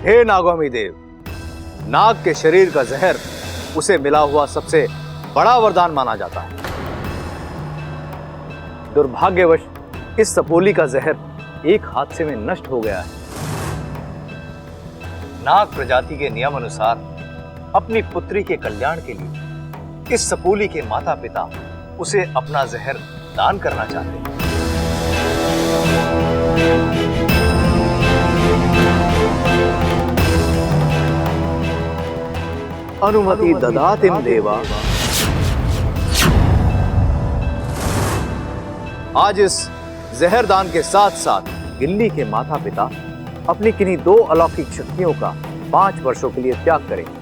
हे नागौमी देव, नाग के शरीर का जहर उसे मिला हुआ सबसे बड़ा वरदान माना जाता है। दुर्भाग्यवश इस सपोली का जहर एक हादसे में नष्ट हो गया है। नाग प्रजाति के नियम अनुसार अपनी पुत्री के कल्याण के लिए इस सपोली के माता पिता उसे अपना जहर दान करना चाहते हैं। अनुमति ददातिम देवा। आज इस जहर दान के साथ साथ गिल्ली के माता पिता अपनी किन्हीं 2 अलौकिक शक्तियों का 5 वर्षों के लिए त्याग करेंगे।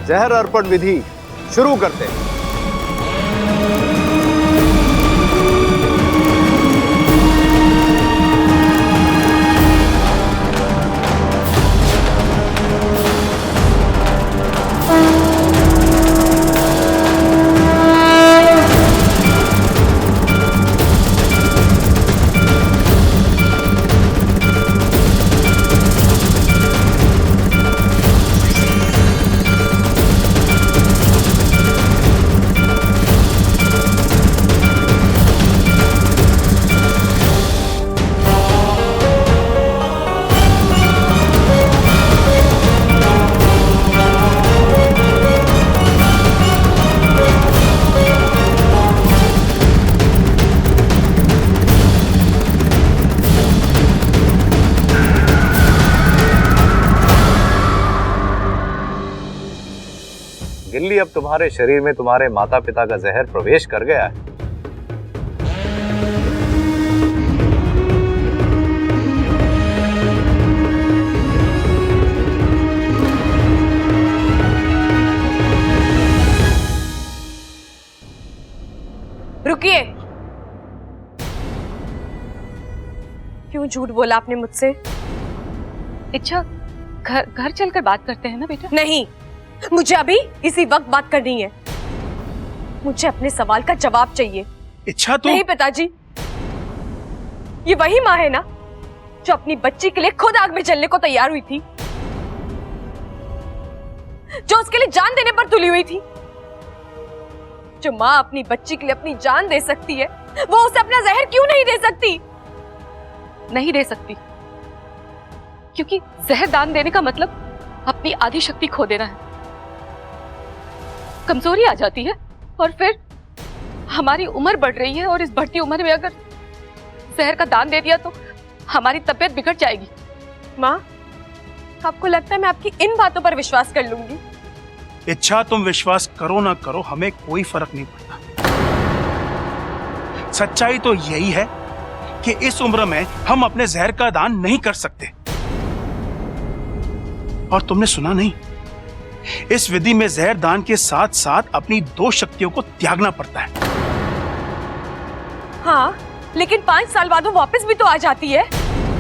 जहर अर्पण विधि शुरू करते हैं। गिल्ली, अब तुम्हारे शरीर में तुम्हारे माता पिता का जहर प्रवेश कर गया है। रुकिए, क्यों झूठ बोला आपने मुझसे? इच्छा, घर चलकर बात करते हैं ना बेटा। नहीं, मुझे अभी इसी वक्त बात करनी है। मुझे अपने सवाल का जवाब चाहिए। इच्छा तो नहीं पिताजी, ये वही माँ है ना जो अपनी बच्ची के लिए खुद आग में जलने को तैयार हुई थी, जो उसके लिए जान देने पर तुली हुई थी। जो माँ अपनी बच्ची के लिए अपनी जान दे सकती है, वो उसे अपना जहर क्यों नहीं दे सकती? नहीं दे सकती, क्योंकि जहर दान देने का मतलब अपनी आधी शक्ति खो देना है। कमजोरी आ जाती है और फिर हमारी उम्र बढ़ रही है और इस बढ़ती उम्र में अगर जहर का दान दे दिया तो हमारी तबीयत बिगड़ जाएगी। माँ, आपको लगता है मैं आपकी इन बातों पर विश्वास कर लूंगी? इच्छा, तुम विश्वास करो ना करो, हमें कोई फर्क नहीं पड़ता। सच्चाई तो यही है कि इस उम्र में हम अपने जहर का दान नहीं कर सकते। और तुमने सुना नहीं, इस विधि में जहर दान के साथ साथ अपनी 2 शक्तियों को त्यागना पड़ता है। हाँ, लेकिन 5 साल बाद वो वापस भी तो आ जाती है।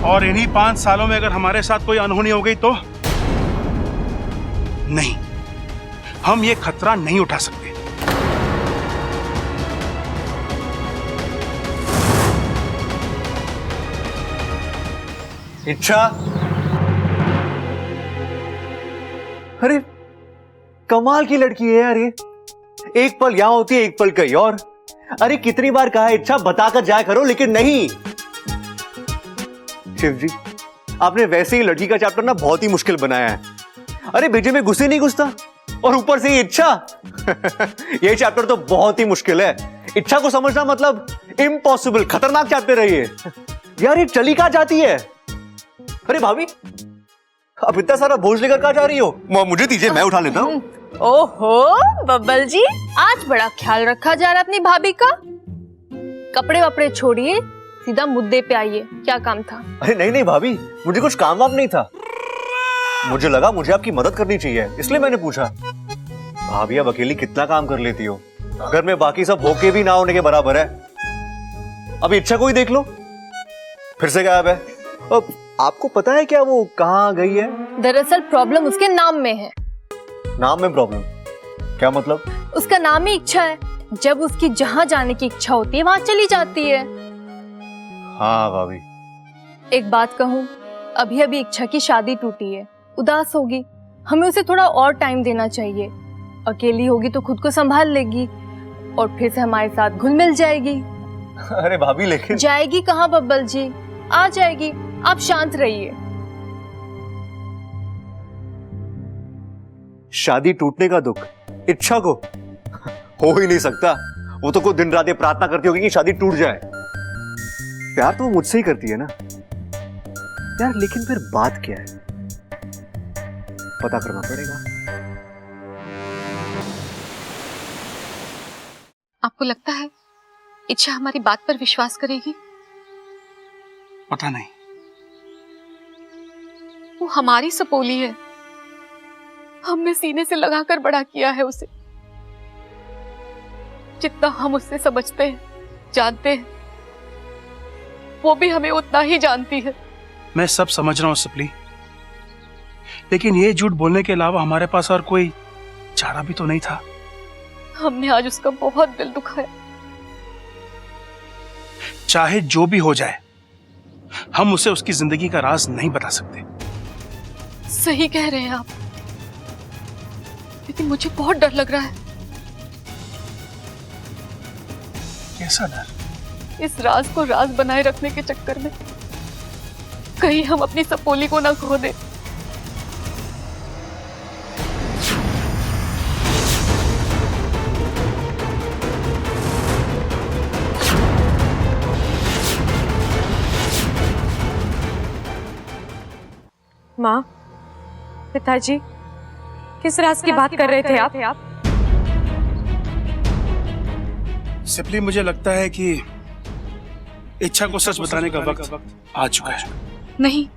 और इन्हीं 5 सालों में अगर हमारे साथ कोई अनहोनी हो गई तो? नहीं, हम ये खतरा नहीं उठा सकते। इच्छा, अरे कमाल की लड़की है यार ये। एक पल यहां होती है, एक पल कहीं और। अरे कितनी बार कहा है इच्छा बताकर जाया करो, लेकिन नहीं। शिव जी, आपने वैसे ही लड़की का चैप्टर ना बहुत ही मुश्किल बनाया है। अरे बीजे में घुसे नहीं घुसता, और ऊपर से ये इच्छा। ये चैप्टर तो बहुत ही मुश्किल है। इच्छा को समझना मतलब इम्पॉसिबल, खतरनाक चैप्टर है ये। यार ये चली कहां जाती है? अरे भाभी, अब इतना सारा बोझ लेकर कहां जा रही हो? मुझे दीजिए, मैं उठा लेता हूँ। ओहो बब्बल जी, आज बड़ा ख्याल रखा जा रहा है अपनी भाभी का। कपड़े वपड़े छोड़िए, सीधा मुद्दे पे आइए। क्या काम था? अरे नहीं नहीं भाभी, मुझे कुछ काम वाम नहीं था। मुझे लगा मुझे आपकी मदद करनी चाहिए, इसलिए मैंने पूछा। भाभी अब अकेली कितना काम कर लेती हो? घर में बाकी सब होके भी ना होने के बराबर है। अभी इच्छा को ही देख लो, फिर से गायब है। अब आपको पता है क्या वो कहाँ गई है? दरअसल प्रॉब्लम उसके नाम में है। नाम में प्रॉब्लम? क्या मतलब? उसका नाम ही इच्छा है। जब उसकी जहाँ जाने की इच्छा होती है वहां चली जाती है। हाँ भाभी। एक बात कहूँ, अभी अभी इच्छा की शादी टूटी है, उदास होगी। हमें उसे थोड़ा और टाइम देना चाहिए। अकेली होगी तो खुद को संभाल लेगी और फिर से हमारे साथ घुल मिल जाएगी। अरे भाभी लेकिन जाएगी कहाँ बब्बल जी, आ जाएगी। आप शांत रहिए। शादी टूटने का दुख इच्छा को हो ही नहीं सकता। वो तो कोई दिन रात ये प्रार्थना करती होगी कि शादी टूट जाए। प्यार तो वो मुझसे ही करती है ना यार। लेकिन फिर बात क्या है, पता करना पड़ेगा। आपको लगता है इच्छा हमारी बात पर विश्वास करेगी? पता नहीं। वो हमारी सपोली है, हमने सीने से लगाकर बड़ा किया है उसे। जितना हम उससे समझते हैं, जानते हैं, वो भी हमें उतना ही जानती है। मैं सब समझ रहा हूं सपली, लेकिन ये झूठ बोलने के अलावा हमारे पास और कोई चारा भी तो नहीं था। हमने आज उसका बहुत दिल दुखाया। चाहे जो भी हो जाए, हम उसे उसकी जिंदगी का राज नहीं बता सकते। सही कह रहे हैं आप, लेकिन मुझे बहुत डर लग रहा है। कैसा डर? इस राज को राज बनाए रखने के चक्कर में कहीं हम अपनी सपोली को ना खो दें। माँ, पिताजी, किस राज की बात कर रहे थे आप? सिपली, मुझे लगता है कि इच्छा को सच बताने का वक्त आ चुका है। नहीं,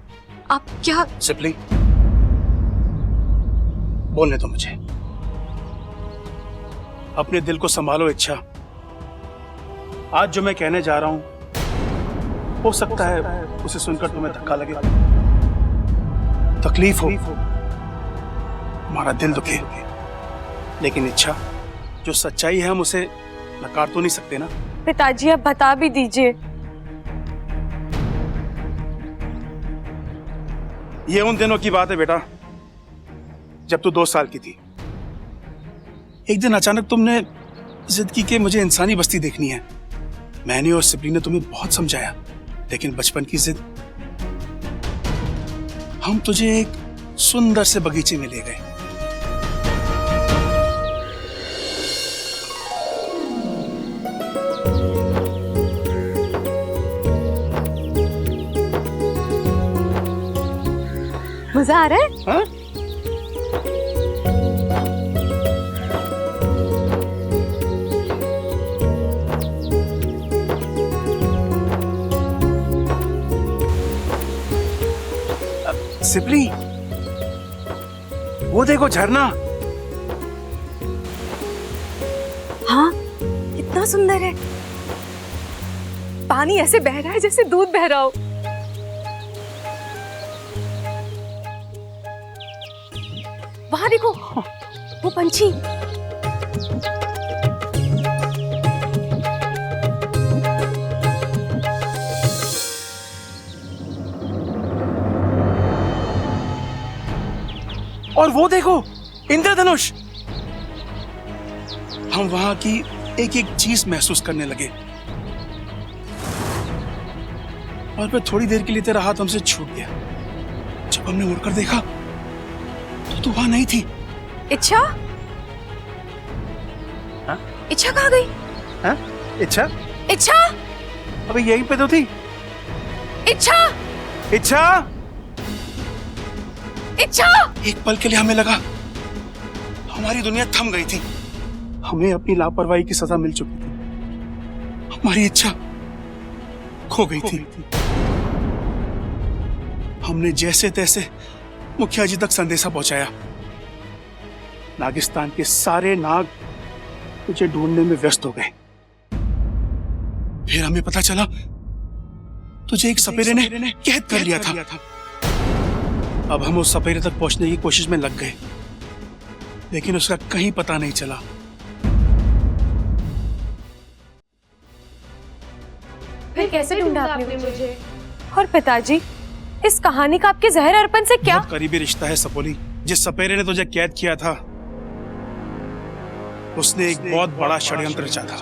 आप क्या? सिपली, बोलने दो मुझे। अपने दिल को संभालो इच्छा। आज जो मैं कहने जा रहा हूं, हो सकता है उसे सुनकर तुम्हें धक्का लगे, तकलीफ हो, हमारा दिल दुखे, लेकिन इच्छा, जो सच्चाई है हम उसे नकार तो नहीं सकते ना। पिताजी, आप बता भी दीजिए। ये उन दिनों की बात है बेटा, जब तू 2 साल की थी। एक दिन अचानक तुमने जिद की कि मुझे इंसानी बस्ती देखनी है। मैंने और सिपली ने तुम्हें बहुत समझाया, लेकिन बचपन की जिद। हम तुझे एक सुंदर से बगीचे में ले गए। मजा आ रहा है? हाँ? सिपली, वो देखो झरना। हाँ, कितना सुंदर है। पानी ऐसे बह रहा है जैसे दूध बह रहा हो। वहां देखो, वो पंछी। और वो देखो, इंद्रधनुष। हम वहां की एक एक चीज महसूस करने लगे, और फिर थोड़ी देर के लिए तेरा हाथ हमसे छूट गया। जब हमने मुड़कर देखा तो तू वहां नहीं थी। इच्छा? हाँ? इच्छा कहाँ गई? हाँ? इच्छा? इच्छा? अबे यहीं पे तो थी। इच्छा? इच्छा? इच्छा? एक पल के लिए हमें लगा हमारी दुनिया थम गई थी। हमें अपनी लापरवाही की सजा मिल चुकी थी। हमारी इच्छा खो गई थी। हमने जैसे तैसे मुखिया जी तक संदेशा पहुंचाया। नागिस्तान के सारे नाग तुझे ढूंढने में व्यस्त हो गए। फिर हमें पता चला तुझे एक सपेरे ने कैद कर लिया था। अब हम उस सपेरे तक पहुंचने की कोशिश में लग गए, लेकिन उसका कहीं पता नहीं चला। फिर कैसे ढूंढा आपने मुझे? और पिताजी, इस कहानी का आपके जहर अर्पण से क्या? बहुत करीबी रिश्ता है सपोली। जिस सपेरे ने तुझे कैद किया था उसने एक बहुत बड़ा षड्यंत्र रचा था।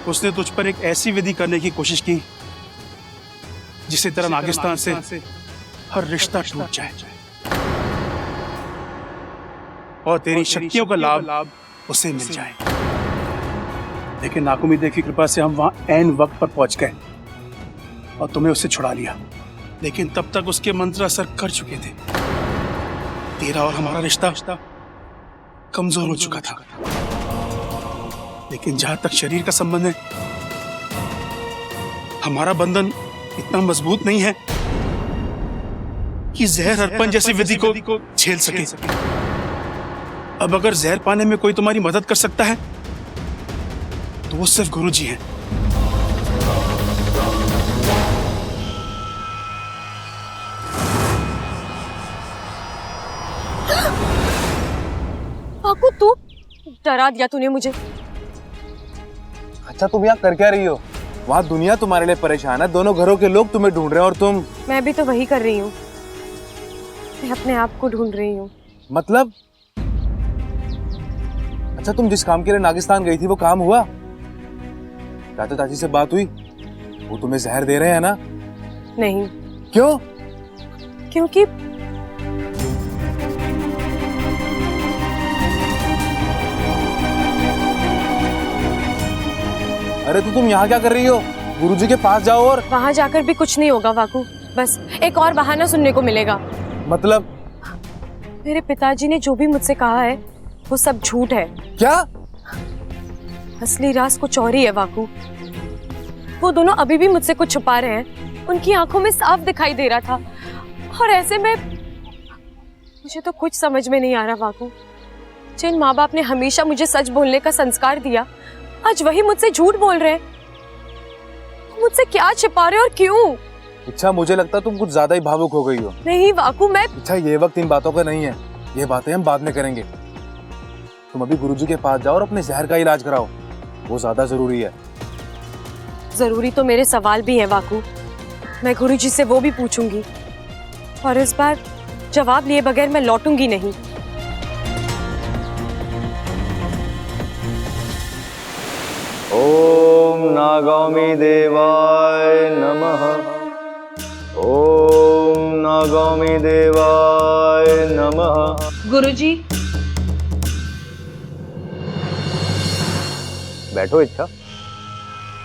उसने तुझ पर एक ऐसी विधि करने की कोशिश की जिससे तेरा नागिस्तान से हर रिश्ता टूट जाए और तेरी शक्तियों का लाभ उसे मिल जाए। लेकिन नाकुमिदे की कृपा से हम वहां ऐन वक्त पर पहुंच गए और तुम्हें उससे छुड़ा लिया। लेकिन तब तक उसके मंत्र असर कर चुके थे। तेरा और हमारा रिश्ता कमजोर हो चुका था। लेकिन जहां तक शरीर का संबंध है, हमारा बंधन इतना मजबूत नहीं है कि जहर अर्पण जैसी विधि को झेल सके। अब अगर जहर पाने में कोई तुम्हारी मदद कर सकता है तो वो सिर्फ गुरुजी हैं। वाकू, तू डरा दिया तूने मुझे। अच्छा तुम यहाँ कर क्या रही हो? वहाँ दुनिया तुम्हारे लिए परेशान है, दोनों घरों के लोग तुम्हें ढूंढ रहे हैं और तुम। मैं भी तो वही कर रही हूँ, मैं अपने आप को ढूंढ रही हूँ। मतलब? अच्छा तुम जिस काम के लिए नागिस्तान गई थी वो काम हुआ? चाचा चाची से बात हुई? वो तुम्हें जहर दे रहे हैं ना? नहीं। क्यों? क्योंकि अरे तो तुम यहाँ क्या कर रही हो? गुरुजी के पास जाओ। और वहां जाकर भी कुछ नहीं होगा वाकू, बस एक और बहाना सुनने को मिलेगा। मतलब? मेरे पिताजी ने जो भी मुझसे कहा है वो सब झूठ है। क्या? असली राज कुछ और ही है वाकू। वो दोनों अभी भी मुझसे कुछ छुपा रहे हैं। उनकी आंखों में साफ दिखाई दे रहा था और ऐसे में मुझे तो कुछ समझ में नहीं आ रहा वाकू। जिन माँ बाप ने हमेशा मुझे सच बोलने का संस्कार दिया, आज वही मुझसे झूठ बोल रहे हैं। मुझसे क्या छिपा रहे और क्यों? अच्छा मुझे लगता तुम कुछ ज्यादा ही भावुक हो गई हो। नहीं वाकू, मैं अच्छा ये वक्त इन बातों का नहीं है, ये बातें हम बाद में करेंगे। तुम अभी गुरुजी के पास जाओ और अपने जहर का इलाज कराओ, वो ज्यादा जरूरी है। जरूरी तो मेरे सवाल भी हैं वाकू, मैं गुरुजी से वो भी पूछूंगी और इस बार जवाब लिए बगैर मैं लौटूंगी नहीं। ओम नागामी देवाय नमः। ओम नागामी देवाय नमः। गुरुजी, बैठो इच्छा,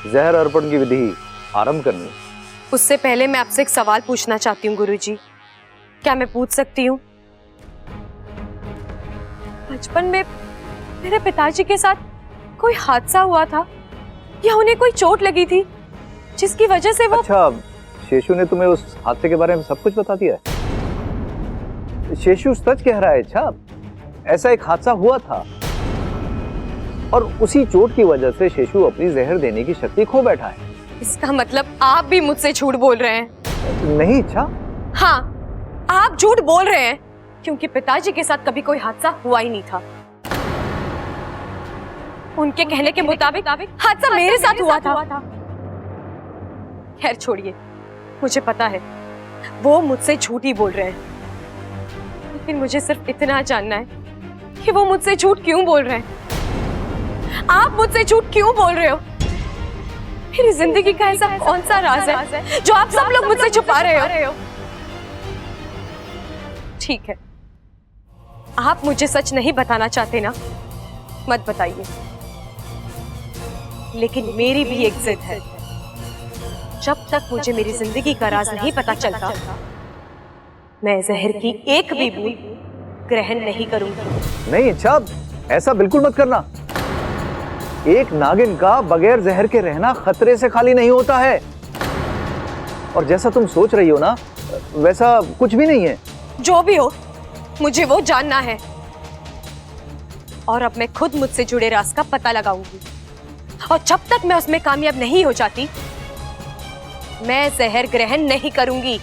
जहर अर्पण की विधि आरंभ करनी। उससे पहले मैं आपसे एक सवाल पूछना चाहती हूँ गुरुजी, क्या मैं पूछ सकती हूँ? बचपन में मेरे पिताजी के साथ कोई हादसा हुआ था या उन्हें कोई चोट लगी थी जिसकी वजह से वो। अच्छा, शेषु ने तुम्हें उस हादसे के बारे में सब कुछ बता दिया है? शेषु सच कह रहा है इच्छा, ऐसा एक हादसा हुआ था और उसी चोट की वजह से शेषु अपनी जहर देने की शक्ति खो बैठा है। इसका मतलब आप भी मुझसे झूठ बोल रहे हैं? नहीं इच्छा। हाँ, आप झूठ बोल रहे हैं क्योंकि पिताजी के साथ कभी कोई हादसा हुआ ही नहीं था। उनके कहने के मुताबिक हादसा मेरे साथ हुआ था। खैर छोड़िए, मुझे पता है वो मुझसे झूठ ही बोल रहे हैं, लेकिन मुझे सिर्फ इतना जानना है कि वो मुझसे झूठ क्यों बोल रहे हैं। आप मुझसे झूठ क्यों बोल रहे हो? मेरी जिंदगी का ऐसा कौन सा राज है जो आप सब लोग मुझसे छुपा रहे हो? ठीक है, आप मुझे सच नहीं बताना चाहते ना, मत बताइए। लेकिन मेरी भी एक जिद है, जब तक मुझे मेरी जिंदगी का राज नहीं पता चलता, मैं जहर की एक भी बूंद ग्रहण नहीं करूंगी। नहीं इच्छा, ऐसा बिल्कुल मत करना। एक नागिन का बगैर जहर के रहना खतरे से खाली नहीं होता है, और जैसा तुम सोच रही हो ना, वैसा कुछ भी नहीं है। जो भी हो, मुझे वो जानना है और अब मैं खुद मुझसे जुड़े राज का पता लगाऊंगी, और जब तक मैं उसमें कामयाब नहीं हो जाती, मैं जहर ग्रहण नहीं करूंगी।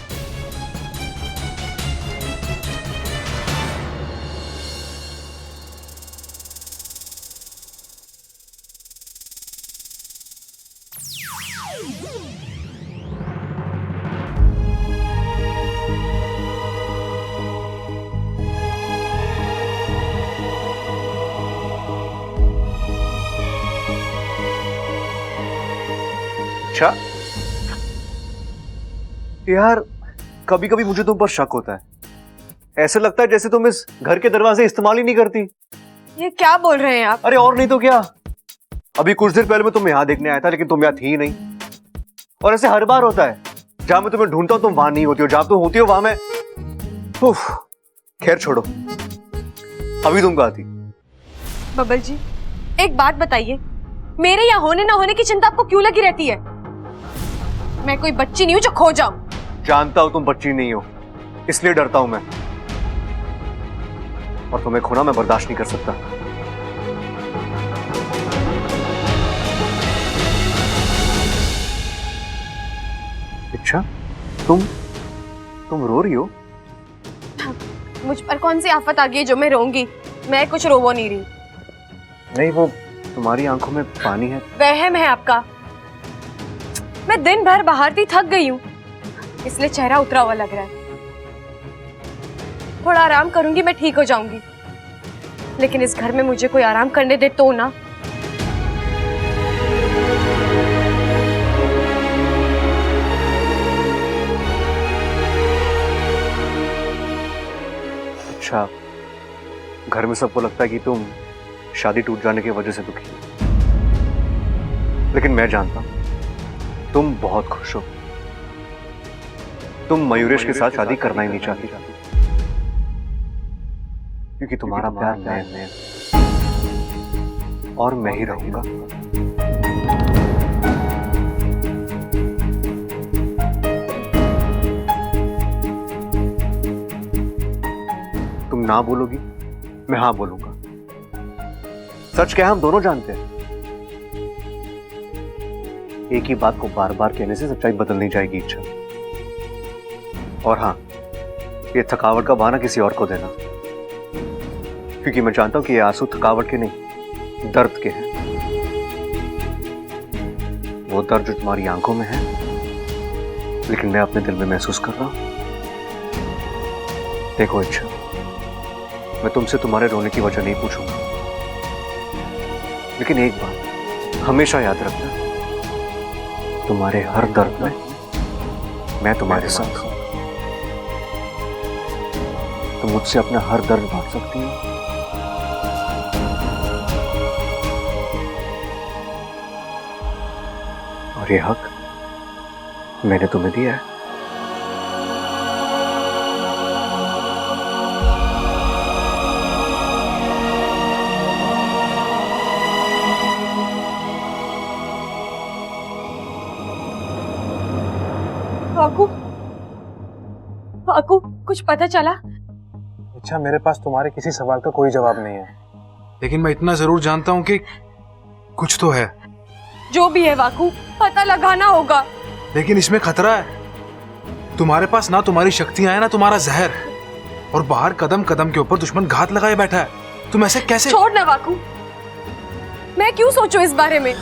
इच्छा, यार कभी कभी मुझे तुम पर शक होता है। ऐसे लगता है जैसे तुम इस घर के दरवाजे इस्तेमाल ही नहीं करती। ये क्या बोल रहे हैं आप? अरे और नहीं तो क्या, अभी कुछ देर पहले मैं तुम्हें यहां देखने आया था लेकिन तुम यहां थी ही नहीं। और ऐसे हर बार होता है, जहां मैं तुम्हें ढूंढता हूं तुम वहां नहीं होती हो, जहां तुम होती हो वहां मैं। उफ, खैर छोड़ो, अभी तुम कहाँ थी? बबल जी, एक बात बताइए, मेरे यहाँ होने ना होने की चिंता आपको क्यों लगी रहती है? मैं कोई बच्ची नहीं हूं जो खो जाऊं। जानता हूं तुम बच्ची नहीं हो, इसलिए डरता हूं मैं, और तुम्हें खोना मैं बर्दाश्त नहीं कर सकता। अच्छा, तुम रो रही हो? मुझ पर कौन सी आफत आ गई है जो मैं रोऊंगी? मैं कुछ रो नहीं रही। नहीं, वो तुम्हारी आंखों में पानी है। वहम है आपका। मैं दिन भर बाहर थी, थक गई हूँ, इसलिए चेहरा उतरा हुआ लग रहा है। थोड़ा आराम करूंगी, मैं ठीक हो जाऊंगी, लेकिन इस घर में मुझे कोई आराम करने दे तो ना। अच्छा, घर में सबको लगता है कि तुम शादी टूट जाने की वजह से दुखी हो, लेकिन मैं जानता हूं तुम बहुत खुश हो। तुम मयूरेश के साथ शादी करना ही नहीं चाहती, क्योंकि तुम्हारा प्यार मैं और मैं ही रहूंगा। तुम ना बोलोगी, मैं हाँ बोलूंगा। सच क्या है, हम दोनों जानते हैं। एक ही बात को बार बार कहने से सच्चाई बदल नहीं जाएगी इच्छा। और हाँ, ये थकावट का बहाना किसी और को देना, क्योंकि मैं जानता हूं कि ये आंसू थकावट के नहीं, दर्द के हैं। वो दर्द जो तुम्हारी आंखों में है, लेकिन मैं अपने दिल में महसूस कर रहा हूं। देखो इच्छा, मैं तुमसे तुम्हारे रोने की वजह नहीं पूछूंगा, लेकिन एक बात हमेशा याद रखना, तुम्हारे हर दर्द में मैं तुम्हारे साथ हूं। तुम मुझसे अपना हर दर्द बांट सकती हो। और ये हक मैंने तुम्हें दिया है। वाकू, कुछ पता चला? अच्छा, मेरे पास तुम्हारे किसी सवाल का कोई जवाब नहीं है, लेकिन मैं इतना जरूर जानता हूं कि कुछ तो है। जो भी है वाकू, पता लगाना होगा। लेकिन इसमें खतरा है। तुम्हारे पास ना तुम्हारी शक्तियां हैं, ना तुम्हारा जहर, और बाहर कदम कदम के ऊपर दुश्मन घात लगाए बैठा है। तुम ऐसे कैसे? छोड़ ना वाकू, मैं क्यों सोचूं इस बारे में?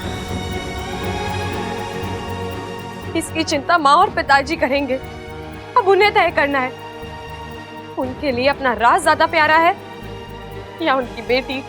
इसकी चिंता माँ और पिताजी करेंगे, अब उन्हें तय करना है। उनके लिए अपना राज ज्यादा प्यारा है या उनकी बेटी।